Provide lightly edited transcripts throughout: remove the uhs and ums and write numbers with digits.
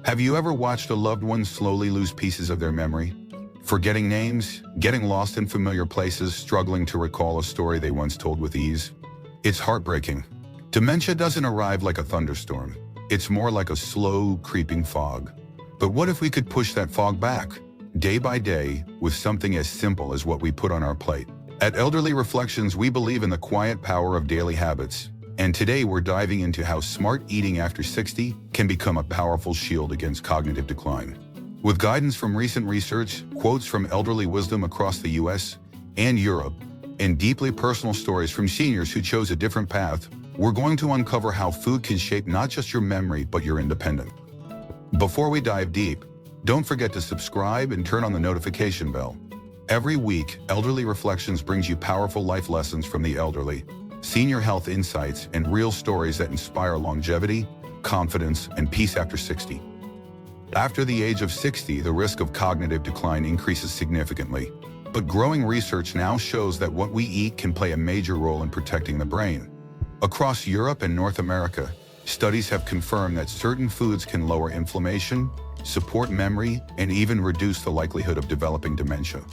Have you ever watched a loved one slowly lose pieces of their memory? Forgetting names, getting lost in familiar places, struggling to recall a story they once told with ease? It's heartbreaking. Dementia doesn't arrive like a thunderstorm. It's more like a slow, creeping fog. But what if we could push that fog back, day by day, with something as simple as what we put on our plate? At Elderly Reflections, we believe in the quiet power of daily habits. And today we're diving into how smart eating after 60 can become a powerful shield against cognitive decline. With guidance from recent research, quotes from elderly wisdom across the US and Europe, and deeply personal stories from seniors who chose a different path, we're going to uncover how food can shape not just your memory, but your independence. Before we dive deep, don't forget to subscribe and turn on the notification bell. Every week, Elderly Reflections brings you powerful life lessons from the elderly, senior health insights, and real stories that inspire longevity, confidence, and peace after 60. After the age of 60, the risk of cognitive decline increases significantly. But growing research now shows that what we eat can play a major role in protecting the brain. Across Europe and North America, studies have confirmed that certain foods can lower inflammation, support memory, and even reduce the likelihood of developing dementia.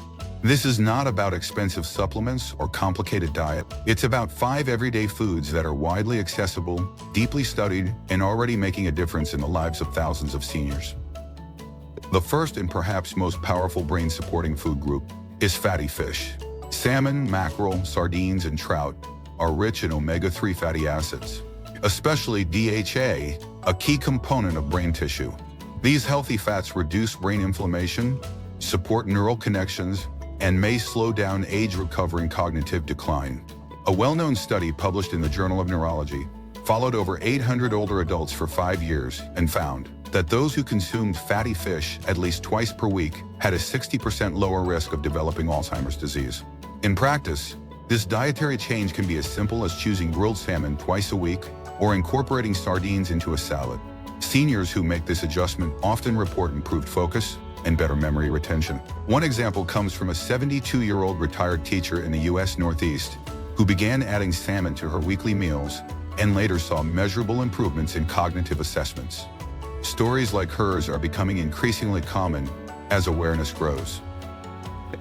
This is not about expensive supplements or complicated diet. It's about 5 everyday foods that are widely accessible, deeply studied, and already making a difference in the lives of thousands of seniors. The first and perhaps most powerful brain-supporting food group is fatty fish. Salmon, mackerel, sardines, and trout are rich in omega-3 fatty acids, especially DHA, a key component of brain tissue. These healthy fats reduce brain inflammation, support neural connections, and may slow down age-recovering cognitive decline. A well-known study published in the Journal of Neurology followed over 800 older adults for 5 years and found that those who consumed fatty fish at least twice per week had a 60% lower risk of developing Alzheimer's disease. In practice, this dietary change can be as simple as choosing grilled salmon twice a week or incorporating sardines into a salad. Seniors who make this adjustment often report improved focus and better memory retention. One example comes from a 72-year-old retired teacher in the U.S. Northeast who began adding salmon to her weekly meals and later saw measurable improvements in cognitive assessments. Stories like hers are becoming increasingly common as awareness grows.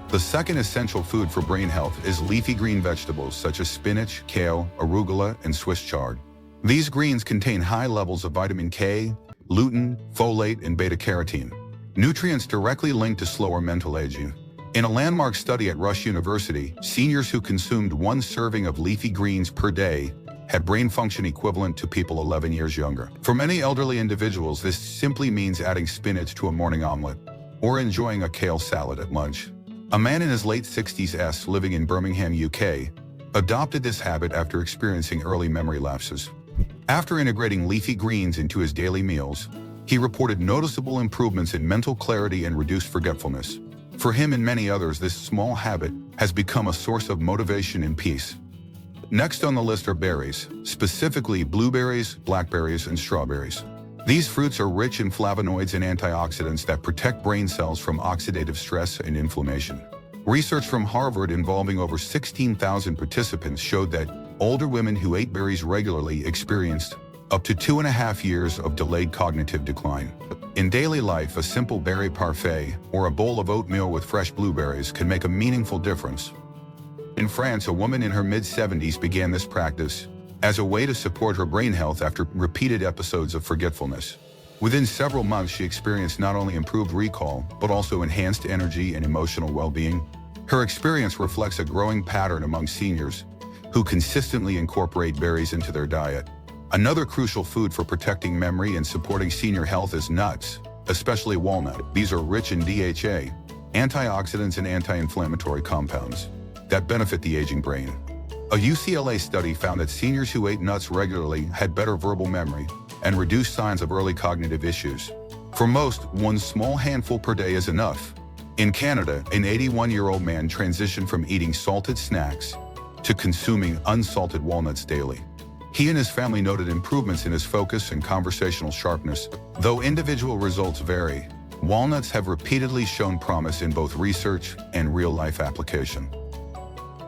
The second essential food for brain health is leafy green vegetables such as spinach, kale, arugula, and Swiss chard. These greens contain high levels of vitamin K, lutein, folate, and beta-carotene, nutrients directly linked to slower mental aging. In a landmark study at Rush University, seniors who consumed 1 serving of leafy greens per day had brain function equivalent to people 11 years younger. For many elderly individuals, this simply means adding spinach to a morning omelet or enjoying a kale salad at lunch. A man in his late 60s living in Birmingham, UK, adopted this habit after experiencing early memory lapses. After integrating leafy greens into his daily meals, he reported noticeable improvements in mental clarity and reduced forgetfulness. For him and many others, this small habit has become a source of motivation and peace. Next on the list are berries, specifically blueberries, blackberries, and strawberries. These fruits are rich in flavonoids and antioxidants that protect brain cells from oxidative stress and inflammation. Research from Harvard involving over 16,000 participants showed that older women who ate berries regularly experienced up to 2.5 years of delayed cognitive decline. In daily life, a simple berry parfait or a bowl of oatmeal with fresh blueberries can make a meaningful difference. In France, a woman in her mid-70s began this practice as a way to support her brain health after repeated episodes of forgetfulness. Within several months, she experienced not only improved recall, but also enhanced energy and emotional well-being. Her experience reflects a growing pattern among seniors who consistently incorporate berries into their diet. Another crucial food for protecting memory and supporting senior health is nuts, especially walnut. These are rich in DHA, antioxidants, and anti-inflammatory compounds that benefit the aging brain. A UCLA study found that seniors who ate nuts regularly had better verbal memory and reduced signs of early cognitive issues. For most, 1 small handful per day is enough. In Canada, an 81-year-old man transitioned from eating salted snacks to consuming unsalted walnuts daily. He and his family noted improvements in his focus and conversational sharpness. Though individual results vary, walnuts have repeatedly shown promise in both research and real-life application.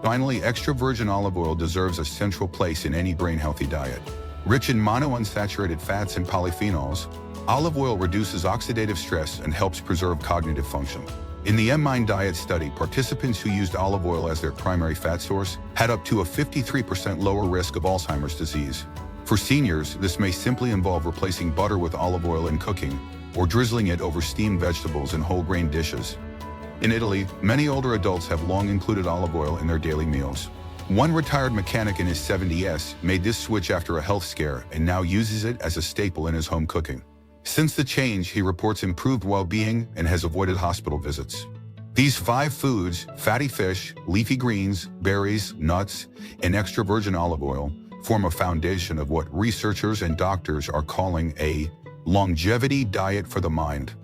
Finally, extra virgin olive oil deserves a central place in any brain-healthy diet. Rich in monounsaturated fats and polyphenols, Olive oil reduces oxidative stress and helps preserve cognitive function. In the M-Mind diet study, participants who used olive oil as their primary fat source had up to a 53% lower risk of Alzheimer's disease. For seniors, this may simply involve replacing butter with olive oil in cooking, or drizzling it over steamed vegetables and whole grain dishes. In Italy, many older adults have long included olive oil in their daily meals. One retired mechanic in his 70s made this switch after a health scare and now uses it as a staple in his home cooking. Since the change, he reports improved well-being and has avoided hospital visits. These 5 foods, fatty fish, leafy greens, berries, nuts, and extra virgin olive oil, form a foundation of what researchers and doctors are calling a longevity diet for the mind.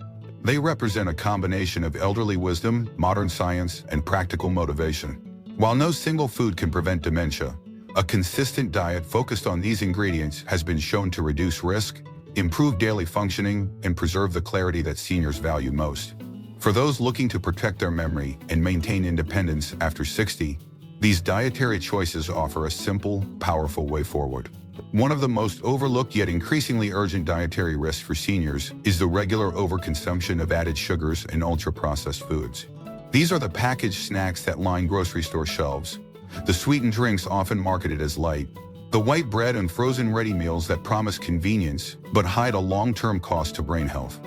They represent a combination of elderly wisdom, modern science, and practical motivation. While no single food can prevent dementia, a consistent diet focused on these ingredients has been shown to reduce risk, improve daily functioning, and preserve the clarity that seniors value most. For those looking to protect their memory and maintain independence after 60, these dietary choices offer a simple, powerful way forward. One of the most overlooked yet increasingly urgent dietary risks for seniors is the regular overconsumption of added sugars and ultra-processed foods. These are the packaged snacks that line grocery store shelves, the sweetened drinks often marketed as light, the white bread and frozen ready meals that promise convenience but hide a long-term cost to brain health.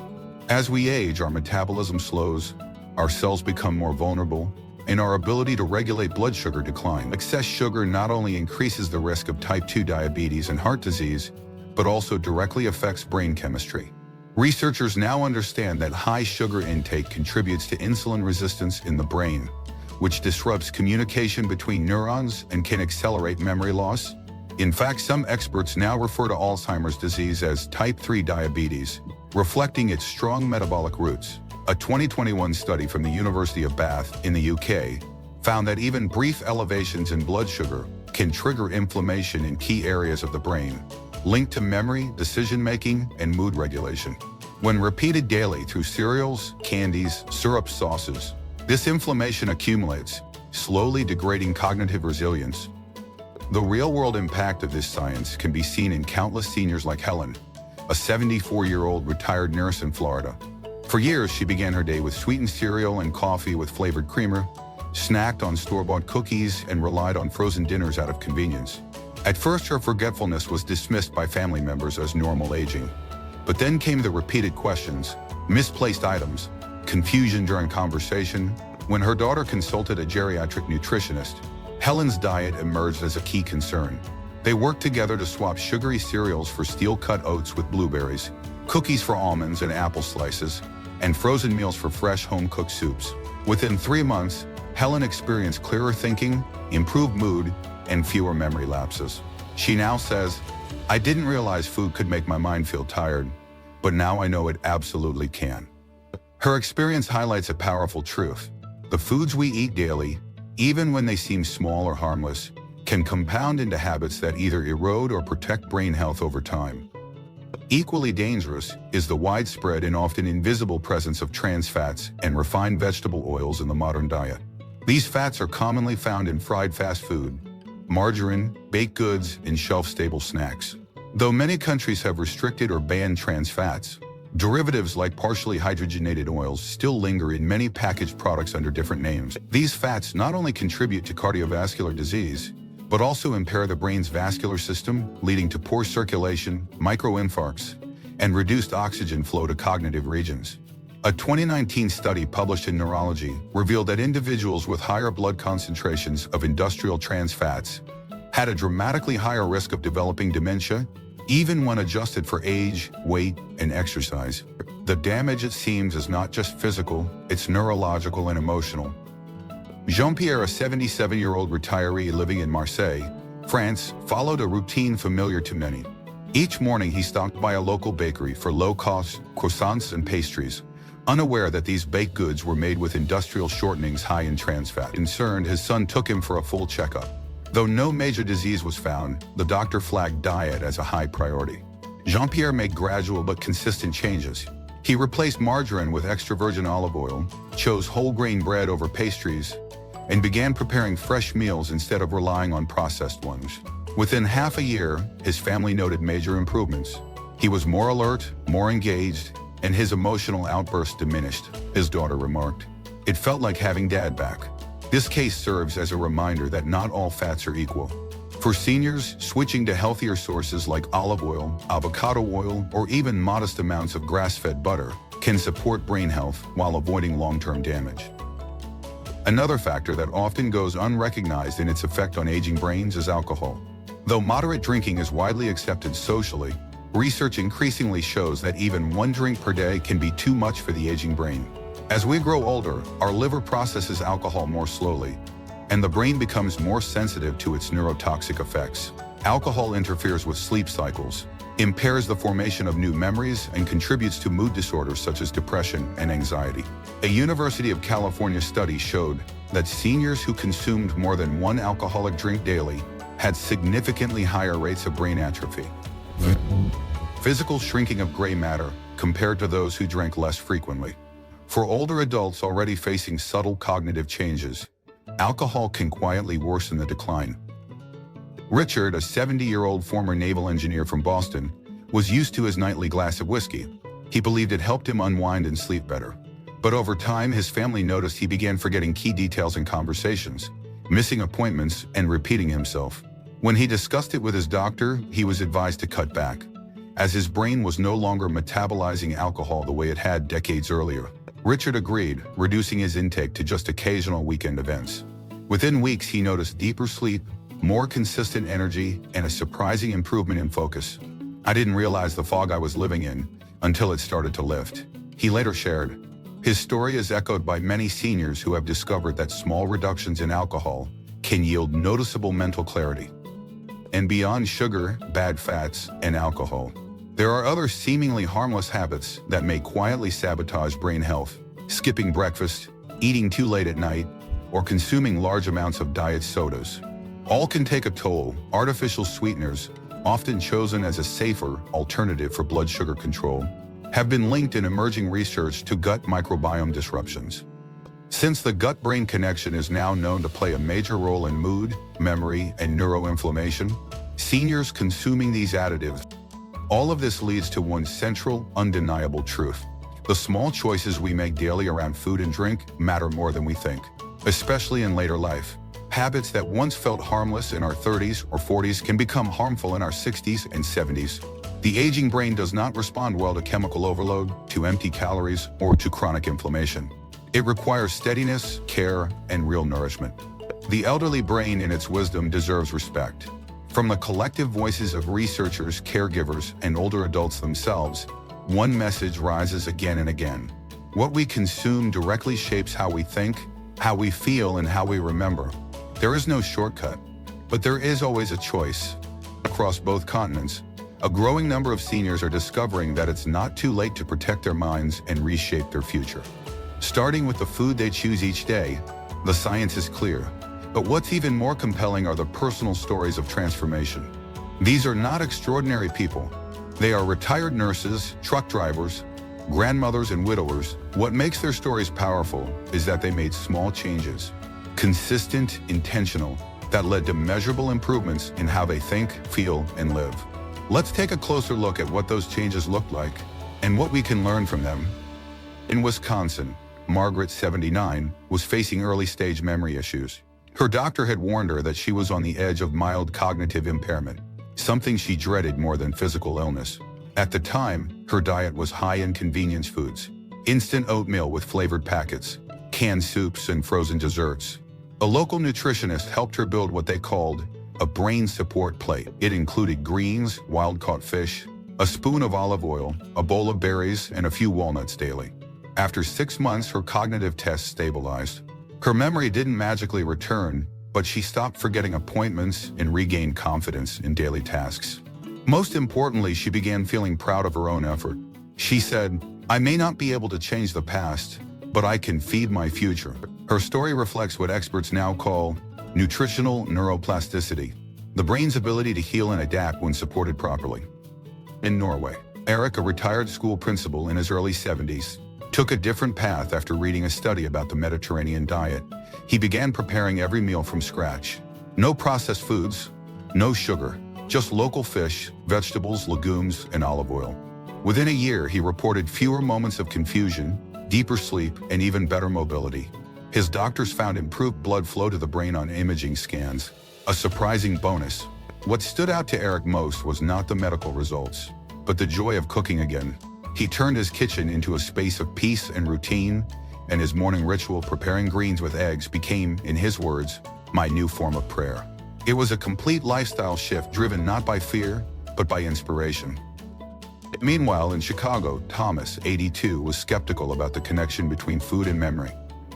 As we age, our metabolism slows, our cells become more vulnerable, and our ability to regulate blood sugar declines. Excess sugar not only increases the risk of type 2 diabetes and heart disease, but also directly affects brain chemistry. Researchers now understand that high sugar intake contributes to insulin resistance in the brain, which disrupts communication between neurons and can accelerate memory loss. In fact, some experts now refer to Alzheimer's disease as type 3 diabetes, reflecting its strong metabolic roots. A 2021 study from the University of Bath in the UK found that even brief elevations in blood sugar can trigger inflammation in key areas of the brain, linked to memory, decision-making, and mood regulation. When repeated daily through cereals, candies, syrups, sauces, this inflammation accumulates, slowly degrading cognitive resilience. The real-world impact of this science can be seen in countless seniors like Helen, a 74-year-old retired nurse in Florida. For years, she began her day with sweetened cereal and coffee with flavored creamer, snacked on store-bought cookies, and relied on frozen dinners out of convenience. At first, her forgetfulness was dismissed by family members as normal aging. But then came the repeated questions, misplaced items, confusion during conversation. When her daughter consulted a geriatric nutritionist, Helen's diet emerged as a key concern. They worked together to swap sugary cereals for steel-cut oats with blueberries, cookies for almonds and apple slices, and frozen meals for fresh home-cooked soups. Within 3 months, Helen experienced clearer thinking, improved mood, and fewer memory lapses. She now says, "I didn't realize food could make my mind feel tired, but now I know it absolutely can." Her experience highlights a powerful truth. The foods we eat daily, even when they seem small or harmless, can compound into habits that either erode or protect brain health over time. Equally dangerous is the widespread and often invisible presence of trans fats and refined vegetable oils in the modern diet. These fats are commonly found in fried fast food, margarine, baked goods, and shelf-stable snacks. Though many countries have restricted or banned trans fats, derivatives like partially hydrogenated oils still linger in many packaged products under different names. These fats not only contribute to cardiovascular disease, but also impair the brain's vascular system, leading to poor circulation, microinfarcts, and reduced oxygen flow to cognitive regions. A 2019 study published in Neurology revealed that individuals with higher blood concentrations of industrial trans fats had a dramatically higher risk of developing dementia, even when adjusted for age, weight, and exercise. The damage, it seems, is not just physical, it's neurological and emotional. Jean-Pierre, a 77-year-old retiree living in Marseille, France, followed a routine familiar to many. Each morning he stopped by a local bakery for low-cost croissants and pastries, unaware that these baked goods were made with industrial shortenings high in trans fat. Concerned, his son took him for a full checkup. Though no major disease was found, the doctor flagged diet as a high priority. Jean-Pierre made gradual but consistent changes. He replaced margarine with extra virgin olive oil, chose whole grain bread over pastries, and began preparing fresh meals instead of relying on processed ones. Within half a year, his family noted major improvements. He was more alert, more engaged, and his emotional outbursts diminished, his daughter remarked. It felt like having Dad back. This case serves as a reminder that not all fats are equal. For seniors, switching to healthier sources like olive oil, avocado oil, or even modest amounts of grass-fed butter can support brain health while avoiding long-term damage. Another factor that often goes unrecognized in its effect on aging brains is alcohol. Though moderate drinking is widely accepted socially, research increasingly shows that even one drink per day can be too much for the aging brain. As we grow older, our liver processes alcohol more slowly, and the brain becomes more sensitive to its neurotoxic effects. Alcohol interferes with sleep cycles, impairs the formation of new memories, and contributes to mood disorders such as depression and anxiety. A University of California study showed that seniors who consumed more than one alcoholic drink daily had significantly higher rates of brain atrophy, physical shrinking of gray matter, compared to those who drank less frequently. For older adults already facing subtle cognitive changes, alcohol can quietly worsen the decline. Richard, a 70-year-old former naval engineer from Boston, was used to his nightly glass of whiskey. He believed it helped him unwind and sleep better. But over time, his family noticed he began forgetting key details in conversations, missing appointments, and repeating himself. When he discussed it with his doctor, he was advised to cut back, as his brain was no longer metabolizing alcohol the way it had decades earlier. Richard agreed, reducing his intake to just occasional weekend events. Within weeks, he noticed deeper sleep, more consistent energy, and a surprising improvement in focus. I didn't realize the fog I was living in until it started to lift, he later shared. His story is echoed by many seniors who have discovered that small reductions in alcohol can yield noticeable mental clarity. And beyond sugar, bad fats, and alcohol, there are other seemingly harmless habits that may quietly sabotage brain health. Skipping breakfast, eating too late at night, or consuming large amounts of diet sodas. All can take a toll. Artificial sweeteners, often chosen as a safer alternative for blood sugar control, have been linked in emerging research to gut microbiome disruptions. Since the gut-brain connection is now known to play a major role in mood, memory, and neuroinflammation, seniors consuming these additives. All of this leads to one central, undeniable truth. The small choices we make daily around food and drink matter more than we think, especially in later life. Habits that once felt harmless in our 30s or 40s can become harmful in our 60s and 70s. The aging brain does not respond well to chemical overload, to empty calories, or to chronic inflammation. It requires steadiness, care, and real nourishment. The elderly brain in its wisdom deserves respect. From the collective voices of researchers, caregivers, and older adults themselves, one message rises again and again. What we consume directly shapes how we think, how we feel, and how we remember. There is no shortcut, but there is always a choice. Across both continents, a growing number of seniors are discovering that it's not too late to protect their minds and reshape their future. Starting with the food they choose each day, the science is clear. But what's even more compelling are the personal stories of transformation. These are not extraordinary people. They are retired nurses, truck drivers, grandmothers, and widowers. What makes their stories powerful is that they made small changes, consistent, intentional, that led to measurable improvements in how they think, feel, and live. Let's take a closer look at what those changes looked like and what we can learn from them. In Wisconsin, Margaret, 79, was facing early-stage memory issues. Her doctor had warned her that she was on the edge of mild cognitive impairment, something she dreaded more than physical illness. At the time, her diet was high in convenience foods, instant oatmeal with flavored packets, canned soups, and frozen desserts. A local nutritionist helped her build what they called a brain support plate. It included greens, wild-caught fish, a spoon of olive oil, a bowl of berries, and a few walnuts daily. After 6 months, her cognitive tests stabilized. Her memory didn't magically return, but she stopped forgetting appointments and regained confidence in daily tasks. Most importantly, she began feeling proud of her own effort. She said, "I may not be able to change the past, but I can feed my future." Her story reflects what experts now call nutritional neuroplasticity, the brain's ability to heal and adapt when supported properly. In Norway, Eric, a retired school principal in his early 70s, took a different path after reading a study about the Mediterranean diet. He began preparing every meal from scratch. No processed foods, no sugar, Just local fish, vegetables, legumes, and olive oil. Within a year, he reported fewer moments of confusion, deeper sleep, and even better mobility. His doctors found improved blood flow to the brain on imaging scans. A surprising bonus. What stood out to Eric most was not the medical results, but the joy of cooking again. He turned his kitchen into a space of peace and routine, and his morning ritual preparing greens with eggs became, in his words, my new form of prayer. It was a complete lifestyle shift driven not by fear, but by inspiration. Meanwhile, in Chicago, Thomas, 82, was skeptical about the connection between food and memory.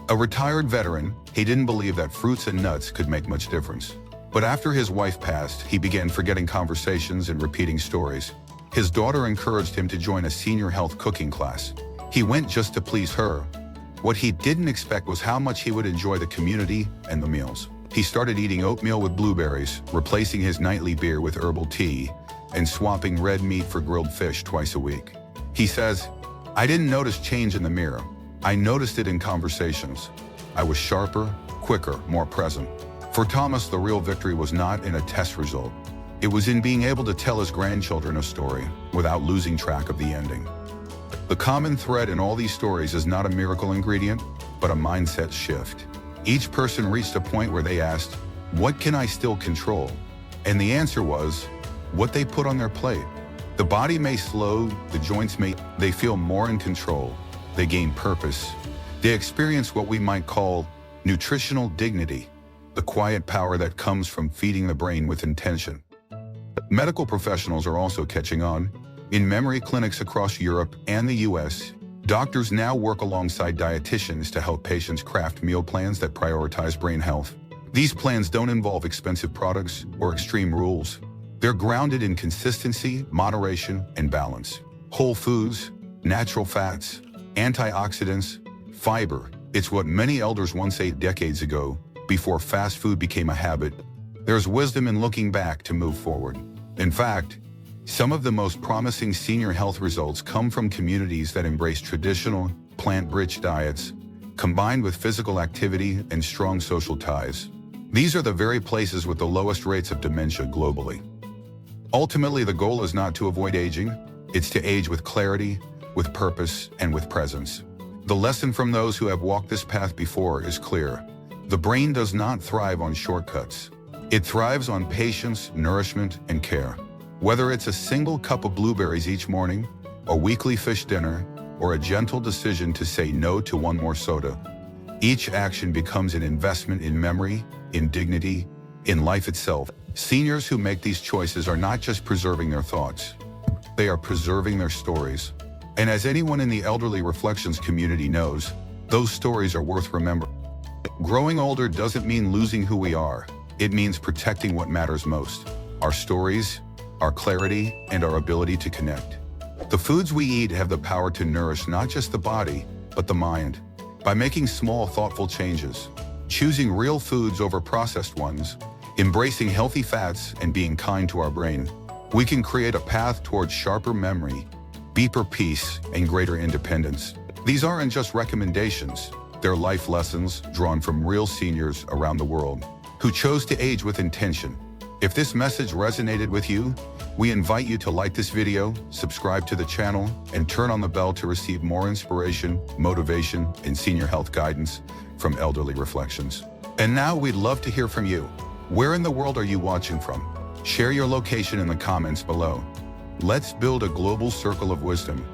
A retired veteran, he didn't believe that fruits and nuts could make much difference. But after his wife passed, he began forgetting conversations and repeating stories. His daughter encouraged him to join a senior health cooking class. He went just to please her. What he didn't expect was how much he would enjoy the community and the meals. He started eating oatmeal with blueberries, replacing his nightly beer with herbal tea, and swapping red meat for grilled fish twice a week. He says, "I didn't notice change in the mirror. I noticed it in conversations. I was sharper, quicker, more present." For Thomas, the real victory was not in a test result. It was in being able to tell his grandchildren a story without losing track of the ending. The common thread in all these stories is not a miracle ingredient, but a mindset shift. Each person reached a point where they asked, "What can I still control?" And the answer was, what they put on their plate. The body may slow, the joints they feel more in control. They gain purpose. They experience what we might call nutritional dignity, the quiet power that comes from feeding the brain with intention. Medical professionals are also catching on. In memory clinics across Europe and the US, doctors now work alongside dietitians to help patients craft meal plans that prioritize brain health. These plans don't involve expensive products or extreme rules. They're grounded in consistency, moderation, and balance. Whole foods, natural fats, antioxidants, fiber. It's what many elders once ate decades ago, before fast food became a habit. There's wisdom in looking back to move forward. In fact, some of the most promising senior health results come from communities that embrace traditional, plant-rich diets, combined with physical activity and strong social ties. These are the very places with the lowest rates of dementia globally. Ultimately, the goal is not to avoid aging, it's to age with clarity, with purpose, and with presence. The lesson from those who have walked this path before is clear. The brain does not thrive on shortcuts. It thrives on patience, nourishment, and care. Whether it's a single cup of blueberries each morning, a weekly fish dinner, or a gentle decision to say no to one more soda, each action becomes an investment in memory, in dignity, in life itself. Seniors who make these choices are not just preserving their thoughts, they are preserving their stories. And as anyone in the elderly reflections community knows, those stories are worth remembering. Growing older doesn't mean losing who we are. It means protecting what matters most: our stories, our clarity, and our ability to connect. The foods we eat have the power to nourish not just the body, but the mind. By making small, thoughtful changes, choosing real foods over processed ones, embracing healthy fats, and being kind to our brain, we can create a path towards sharper memory, deeper peace, and greater independence. These aren't just recommendations, they're life lessons drawn from real seniors around the world who chose to age with intention. If this message resonated with you, we invite you to like this video, subscribe to the channel, and turn on the bell to receive more inspiration, motivation, and senior health guidance from Elderly Reflections. And now we'd love to hear from you. Where in the world are you watching from? Share your location in the comments below. Let's build a global circle of wisdom.